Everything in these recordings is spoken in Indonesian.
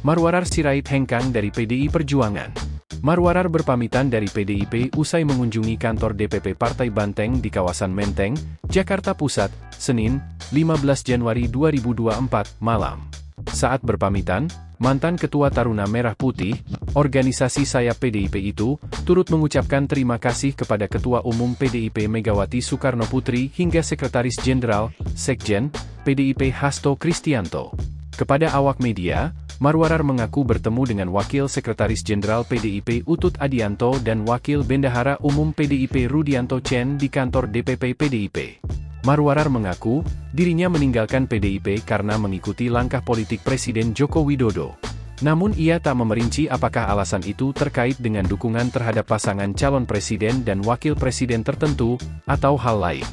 Marwarar Sirait hengkang dari PDI Perjuangan. Marwarar berpamitan dari PDIP usai mengunjungi kantor DPP Partai Banteng di kawasan Menteng, Jakarta Pusat, Senin, 15 Januari 2024, malam. Saat berpamitan, mantan Ketua Taruna Merah Putih, organisasi sayap PDIP itu, turut mengucapkan terima kasih kepada Ketua Umum PDIP Megawati Soekarnoputri hingga Sekretaris Jenderal, Sekjen, PDIP Hasto Kristianto. Kepada awak media, Marwarar mengaku bertemu dengan Wakil Sekretaris Jenderal PDIP Utut Adianto dan Wakil Bendahara Umum PDIP Rudianto Chen di kantor DPP PDIP. Marwarar mengaku, dirinya meninggalkan PDIP karena mengikuti langkah politik Presiden Joko Widodo. Namun ia tak memerinci apakah alasan itu terkait dengan dukungan terhadap pasangan calon presiden dan wakil presiden tertentu, atau hal lain.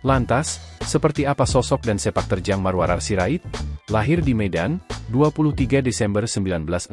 Lantas, seperti apa sosok dan sepak terjang Marwarar Sirait? Lahir di Medan, 23 Desember 1969,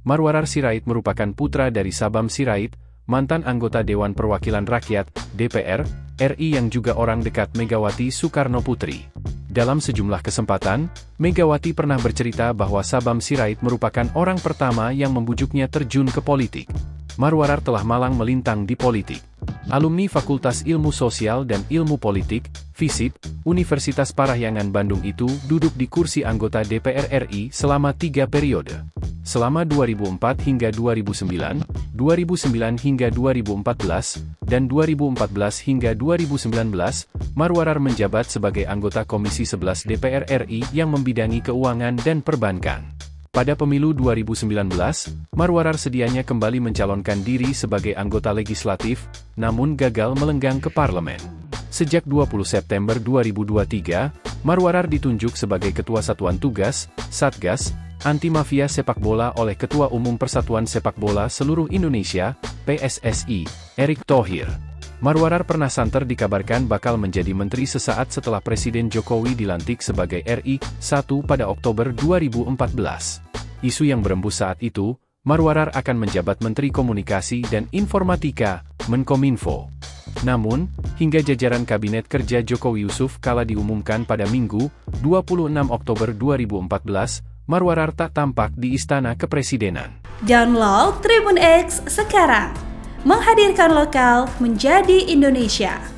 Marwarar Sirait merupakan putra dari Sabam Sirait, mantan anggota Dewan Perwakilan Rakyat, DPR, RI yang juga orang dekat Megawati Soekarnoputri. Dalam sejumlah kesempatan, Megawati pernah bercerita bahwa Sabam Sirait merupakan orang pertama yang membujuknya terjun ke politik. Marwarar telah malang melintang di politik. Alumni Fakultas Ilmu Sosial dan Ilmu Politik, FISIP, Universitas Parahyangan Bandung itu duduk di kursi anggota DPR RI selama 3 periode. Selama 2004 hingga 2009, 2009 hingga 2014, dan 2014 hingga 2019, Marwarar menjabat sebagai anggota Komisi 11 DPR RI yang membidangi keuangan dan perbankan. Pada pemilu 2019, Marwarar sedianya kembali mencalonkan diri sebagai anggota legislatif, namun gagal melenggang ke parlemen. Sejak 20 September 2023, Marwarar ditunjuk sebagai Ketua Satuan Tugas, Satgas, Anti Mafia Sepak Bola oleh Ketua Umum Persatuan Sepak Bola Seluruh Indonesia, PSSI, Erick Thohir. Marwarar pernah santer dikabarkan bakal menjadi menteri sesaat setelah Presiden Jokowi dilantik sebagai RI 1 pada Oktober 2014. Isu yang berembus saat itu, Marwarar akan menjabat Menteri Komunikasi dan Informatika, Menkominfo. Namun, hingga jajaran Kabinet Kerja Jokowi Yusuf kala diumumkan pada Minggu, 26 Oktober 2014, Marwarar tak tampak di Istana Kepresidenan. Download Tribun X sekarang, menghadirkan lokal menjadi Indonesia.